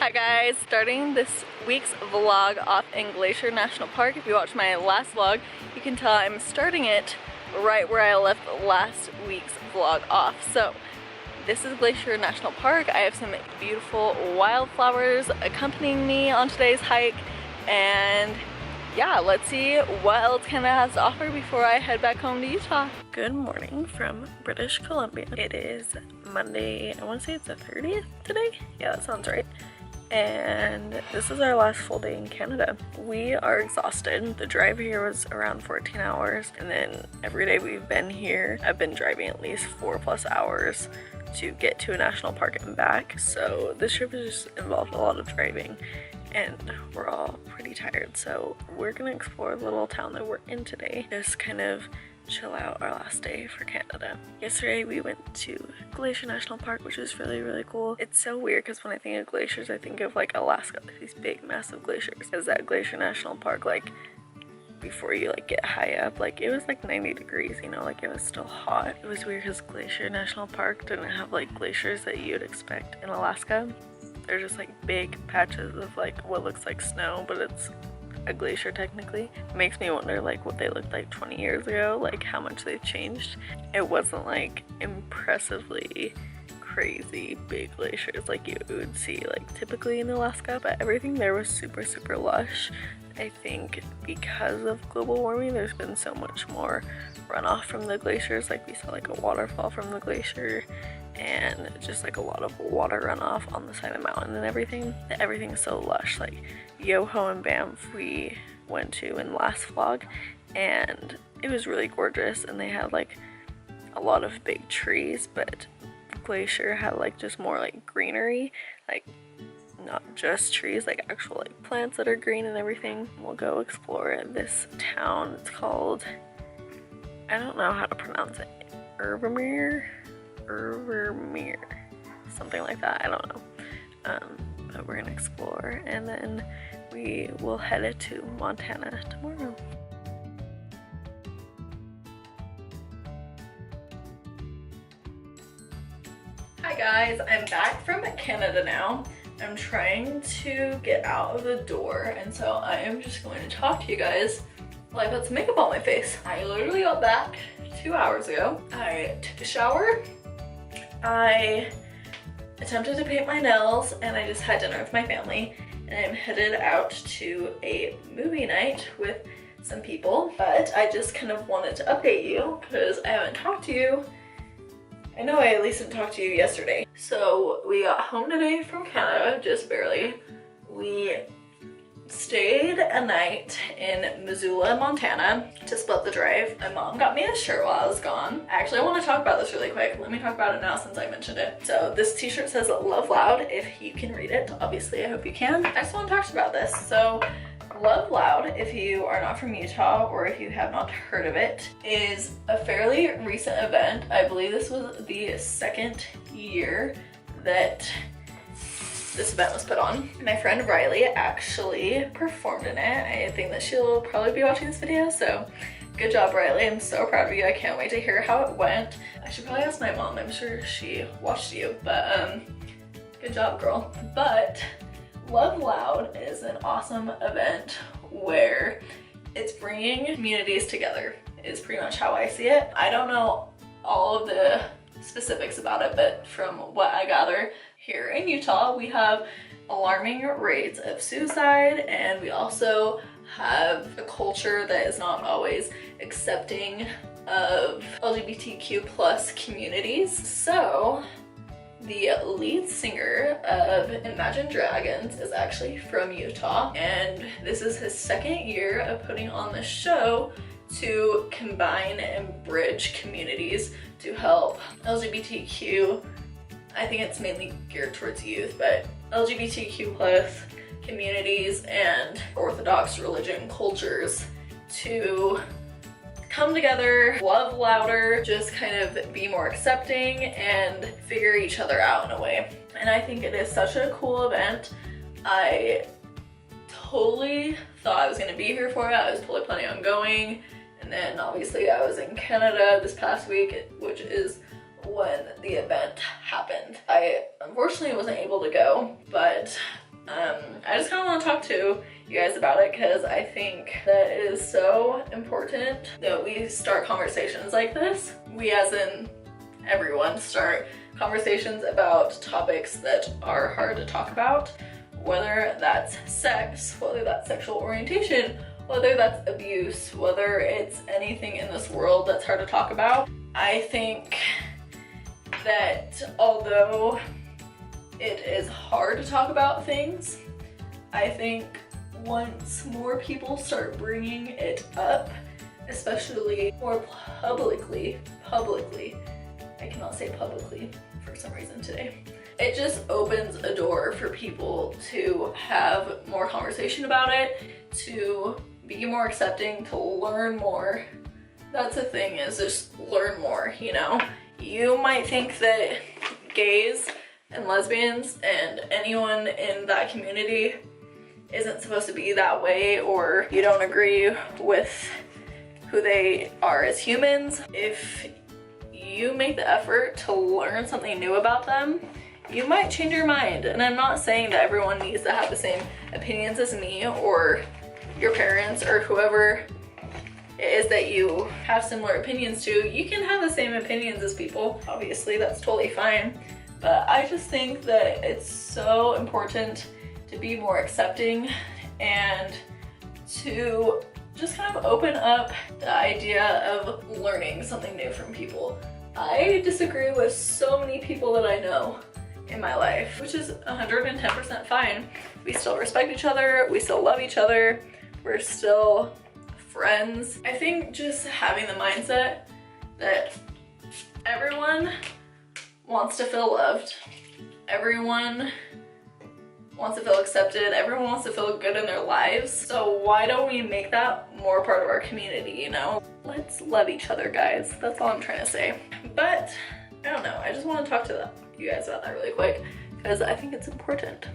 Hi guys, starting this week's vlog off in Glacier National Park. If you watched my last vlog, you can tell I'm starting it right where I left last week's vlog off. So this is Glacier National Park. I have some beautiful wildflowers accompanying me on today's hike, and yeah, let's see what else Canada has to offer before I head back home to Utah. Good morning from British Columbia. It is Monday, I want to say it's the 30th today? Yeah, that sounds right. And this is our last full day in Canada. We are exhausted. The drive here was around 14 hours, and then every day we've been here, I've been driving at least 4+ hours to get to a national park and back. So this trip has just involved a lot of driving, and we're all pretty tired. So we're gonna explore the little town that we're in today. Just kind of chill out our last day for Canada. Yesterday we went to Glacier National Park, which was really cool. It's so weird because when I think of glaciers, I think of like Alaska, like these big massive glaciers. Because at Glacier National Park, like before you like get high up, like it was like 90 degrees, you know, like it was still hot. It was weird because Glacier National Park didn't have like glaciers that you'd expect in Alaska. They're just like big patches of like what looks like snow, but it's a glacier technically. It makes me wonder like what they looked like 20 years ago, like how much they've changed. It wasn't like impressively crazy big glaciers like you would see like typically in Alaska, but everything there was super lush. I think because of global warming, there's been so much more runoff from the glaciers. Like we saw like a waterfall from the glacier and just like a lot of water runoff on the side of the mountain and everything. Everything's so lush. Like Yoho and Banff we went to in the last vlog, and it was really gorgeous, and they had like a lot of big trees, but Glacier had like just more like greenery, like not just trees, like actual like plants that are green and everything. We'll go explore this town. It's called, I don't know how to pronounce it, Ervermere, something like that, I don't know. But we're gonna explore, and then we will head it to Montana tomorrow. Hi guys, I'm back from Canada now. I'm trying to get out of the door, and so I am just going to talk to you guys while I put some makeup on my face. I literally got back 2 hours ago. I took a shower, I attempted to paint my nails, and I just had dinner with my family, and I'm headed out to a movie night with some people. But I just kind of wanted to update you because I haven't talked to you. I know I at least didn't talk to you yesterday. So we got home today from Canada, just barely. We stayed a night in Missoula, Montana to split the drive. My mom got me a shirt while I was gone. Actually, I want to talk about this really quick. Let me talk about it now since I mentioned it. So this t-shirt says Love Loud, if you can read it. Obviously, I hope you can. I just want to talk about this. So Love Loud, if you are not from Utah or if you have not heard of it, is a fairly recent event. I believe this was the second year that this event was put on. My friend Riley actually performed in it. I think that she'll probably be watching this video, so good job, Riley. I'm so proud of you. I can't wait to hear how it went. I should probably ask my mom. I'm sure she watched you, but good job, girl. But Love Loud is an awesome event where it's bringing communities together, is pretty much how I see it. I don't know all of the specifics about it, but from what I gather, here in Utah, we have alarming rates of suicide, and we also have a culture that is not always accepting of LGBTQ plus communities. So the lead singer of Imagine Dragons is actually from Utah, and this is his second year of putting on the show to combine and bridge communities to help LGBTQ, I think it's mainly geared towards youth, but LGBTQ plus communities and Orthodox religion cultures to come together, love louder, just kind of be more accepting and figure each other out in a way. And I think it is such a cool event. I totally thought I was gonna be here for it. I was totally planning on going. And then obviously I was in Canada this past week, which is when the event happened. I unfortunately wasn't able to go, but I just kind of want to talk to you guys about it because I think that it is so important that we start conversations like this. We, as in everyone, start conversations about topics that are hard to talk about, whether that's sex, whether that's sexual orientation, whether that's abuse, whether it's anything in this world that's hard to talk about. I think that although it is hard to talk about things, I think once more people start bringing it up, especially more publicly, I cannot say publicly for some reason today, it just opens a door for people to have more conversation about it, to be more accepting, to learn more. That's the thing, is just learn more, you know? You might think that gays and lesbians and anyone in that community isn't supposed to be that way, or you don't agree with who they are as humans. If you make the effort to learn something new about them, you might change your mind. And I'm not saying that everyone needs to have the same opinions as me or your parents or whoever it is that you have similar opinions to. You can have the same opinions as people. Obviously, that's totally fine. But I just think that it's so important to be more accepting and to just kind of open up the idea of learning something new from people. I disagree with so many people that I know in my life, which is 110% fine. We still respect each other, we still love each other, we're still friends. I think just having the mindset that everyone wants to feel loved, everyone wants to feel accepted, everyone wants to feel good in their lives. So why don't we make that more part of our community, you know? Let's love each other, guys. That's all I'm trying to say. But I don't know, I just want to talk to you guys about that really quick because I think it's important.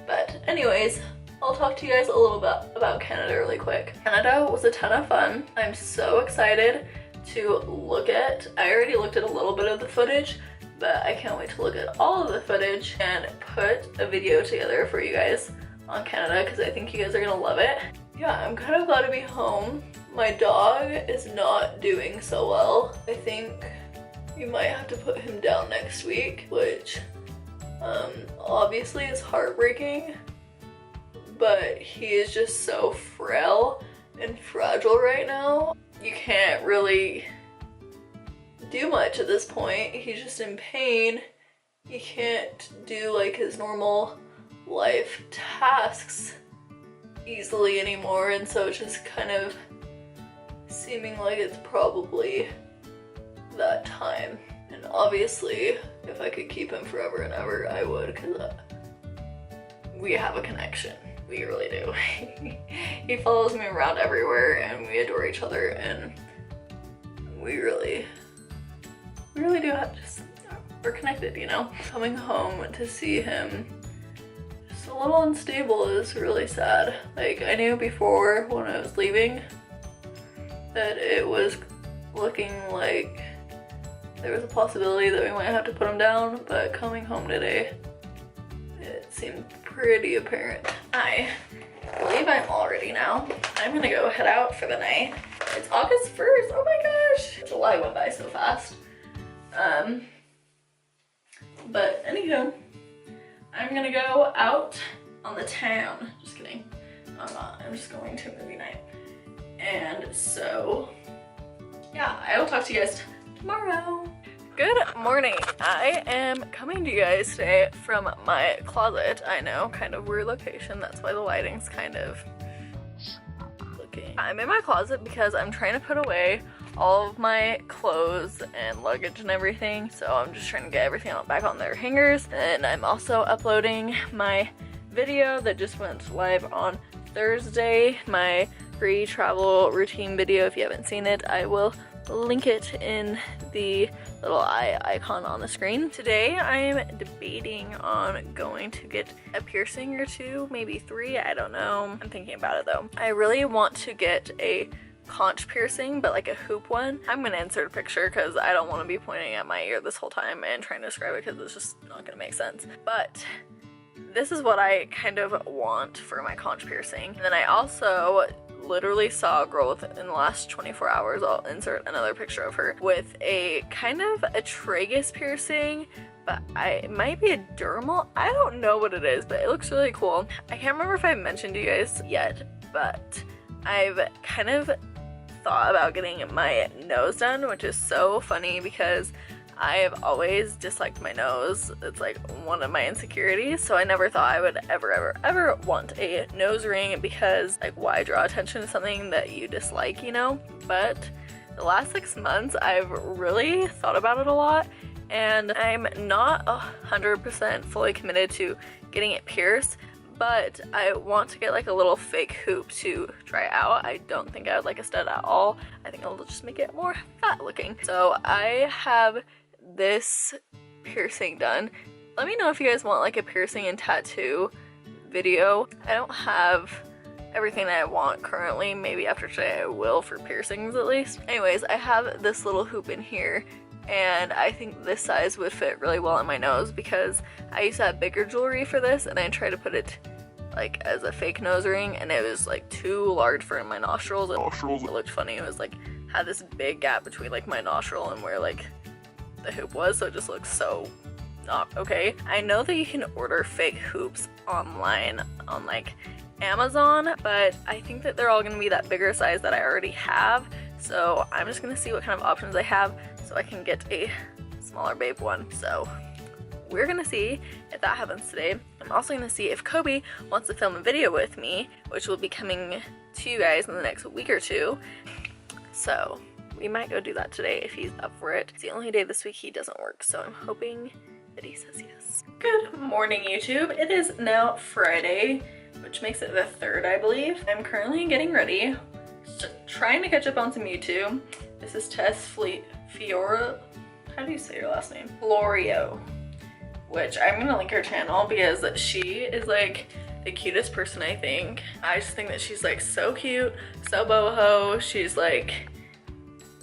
But anyways, I'll talk to you guys a little bit about Canada really quick. Canada was a ton of fun. I'm so excited to look at. I already looked at a little bit of the footage, but I can't wait to look at all of the footage and put a video together for you guys on Canada because I think you guys are gonna love it. Yeah, I'm kind of glad to be home. My dog is not doing so well. I think we might have to put him down next week, which obviously is heartbreaking, but he is just so frail and fragile right now. You can't really do much at this point. He's just in pain. He can't do like his normal life tasks easily anymore, and so it's just kind of seeming like it's probably that time. And obviously if I could keep him forever and ever, I would, because we have a connection. We really do. He follows me around everywhere and we adore each other, and we really do have we're connected, you know? Coming home to see him just a little unstable is really sad. Like, I knew before when I was leaving that it was looking like there was a possibility that we might have to put him down, but coming home today, it seemed pretty apparent. I believe I'm all ready now. I'm gonna go head out for the night. It's August 1st, oh my gosh! July went by so fast. But anywho, I'm gonna go out on the town. Just kidding. I'm not. I'm just going to movie night. And so, yeah, I will talk to you guys tomorrow. Good morning. I am coming to you guys today from my closet. I know, kind of weird location. That's why the lighting's kind of looking. I'm in my closet because I'm trying to put away all of my clothes and luggage and everything, so I'm just trying to get everything back on their hangers. And I'm also uploading my video that just went live on Thursday, my free travel routine video. If you haven't seen it, I will link it in the little eye icon on the screen. Today I'm debating on going to get a piercing or two, maybe 3, I don't know. I'm thinking about it though. I really want to get a conch piercing, but like a hoop one. I'm gonna insert a picture because I don't want to be pointing at my ear this whole time and trying to describe it because it's just not gonna make sense. But this is what I kind of want for my conch piercing. And then I also literally saw a girl in the last 24 hours, I'll insert another picture of her, with a kind of a tragus piercing, but it might be a dermal. I don't know what it is, but it looks really cool. I can't remember if I mentioned to you guys yet, but I've kind of thought about getting my nose done, which is so funny because I have always disliked my nose. It's like one of my insecurities, so I never thought I would ever want a nose ring, because like, why draw attention to something that you dislike, you know? But the last 6 months I've really thought about it a lot, and I'm not 100% fully committed to getting it pierced, but I want to get like a little fake hoop to try out. I don't think I would like a stud at all. I think it'll just make it more fat looking. So I have this piercing done. Let me know if you guys want like a piercing and tattoo video. I don't have everything that I want currently. Maybe after today I will, for piercings at least. Anyways, I have this little hoop in here, and I think this size would fit really well on my nose, because I used to have bigger jewelry for this and I tried to put it like as a fake nose ring, and it was like too large for my nostrils. It looked funny. It was like, had this big gap between like my nostril and where like the hoop was, so it just looks so not okay. I know that you can order fake hoops online on like Amazon, but I think that they're all gonna be that bigger size that I already have, so I'm just gonna see what kind of options I have so I can get a smaller babe one. So we're gonna see if that happens today. I'm also gonna see if Kobe wants to film a video with me, which will be coming to you guys in the next week or two. So we might go do that today if he's up for it. It's the only day this week he doesn't work, so I'm hoping that he says yes. Good morning, YouTube. It is now Friday, which makes it the 3rd, I believe. I'm currently getting ready, trying to catch up on some YouTube. This is Tess Fiora. How do you say your last name? Florio, which I'm gonna link her channel because she is like the cutest person, I think. I just think that she's like so cute, so boho. She's like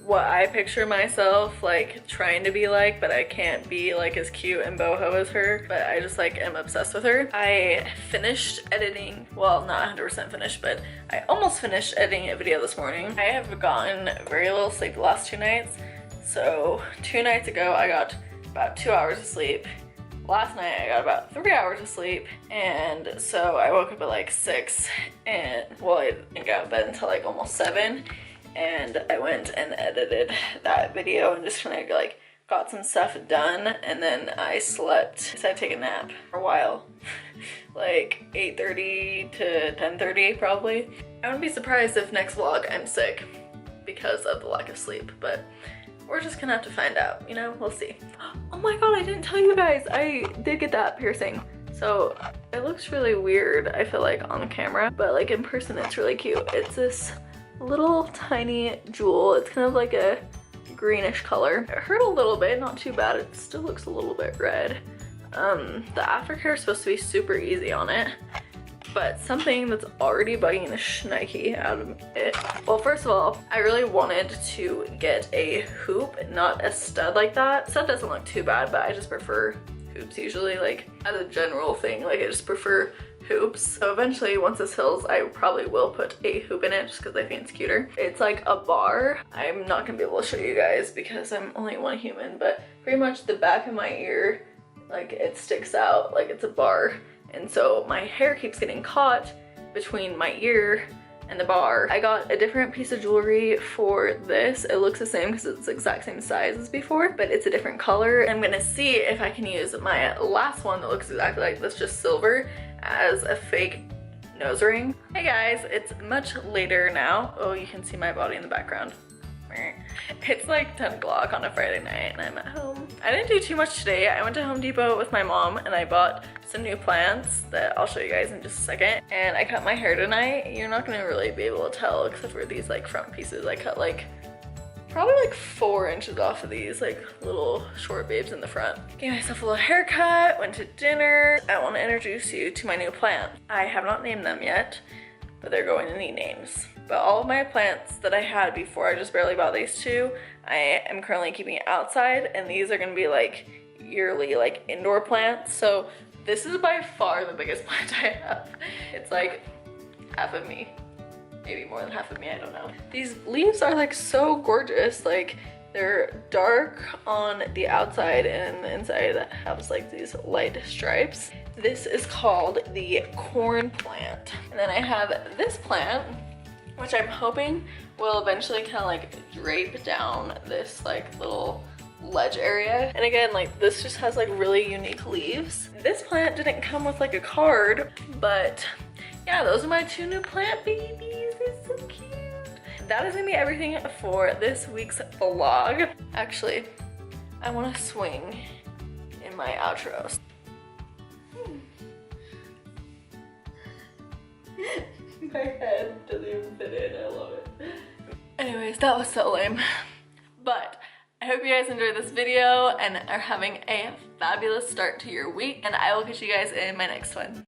what I picture myself like trying to be like, but I can't be like as cute and boho as her, but I just like am obsessed with her. I finished editing, well, not 100% finished, but I almost finished editing a video this morning. I have gotten very little sleep the last 2 nights. So 2 nights ago I got about 2 hours of sleep. Last night I got about 3 hours of sleep, and so I woke up at like 6, and well, I didn't get out of bed until like almost 7, and I went and edited that video and just kind of like got some stuff done, and then I slept. I decided to take a nap for a while, like 8:30 to 10:30 probably. I wouldn't be surprised if next vlog I'm sick because of the lack of sleep, but we're just gonna have to find out, you know, we'll see. Oh my god, I didn't tell you guys, I did get that piercing. So it looks really weird, I feel like, on camera, but like in person it's really cute. It's this little tiny jewel. It's kind of like a greenish color. It hurt a little bit, not too bad. It still looks a little bit red. The aftercare is supposed to be super easy on it, but something that's already bugging the shnikey out of it. Well, first of all, I really wanted to get a hoop, not a stud like that. Stud doesn't look too bad, but I just prefer hoops usually, like as a general thing. Like I just prefer hoops. So eventually, once this heals, I probably will put a hoop in it just because I think it's cuter. It's like a bar. I'm not gonna be able to show you guys because I'm only one human, but pretty much the back of my ear, like it sticks out like it's a bar. And so my hair keeps getting caught between my ear and the bar. I got a different piece of jewelry for this. It looks the same because it's the exact same size as before, but it's a different color. I'm gonna see if I can use my last one that looks exactly like this, just silver, as a fake nose ring. Hey guys, it's much later now. Oh, you can see my body in the background. It's like 10 o'clock on a Friday night and I'm at home. I didn't do too much today. I went to Home Depot with my mom and I bought some new plants that I'll show you guys in just a second. And I cut my hair tonight. You're not gonna really be able to tell except for these like front pieces. I cut like probably like 4 inches off of these like little short babes in the front. Gave myself a little haircut, went to dinner. I want to introduce you to my new plant. I have not named them yet, but they're going to need names. But all of my plants that I had before, I just barely bought these 2, I am currently keeping outside, and these are gonna be like yearly like indoor plants. So This is by far the biggest plant I have. It's like half of me. Maybe more than half of me, I don't know. These leaves are like so gorgeous. Like they're dark on the outside and the inside that has like these light stripes. This is called the corn plant. And then I have this plant, which I'm hoping will eventually kind of like drape down this like little ledge area. And again, like this just has like really unique leaves. This plant didn't come with like a card, but yeah, those are my two new plant babies. They're so cute. That is gonna be everything for this week's vlog. Actually, I wanna swing in my outro. My head doesn't even fit in, I love it. Anyways, that was so lame. But I hope you guys enjoyed this video and are having a fabulous start to your week, and I will catch you guys in my next one.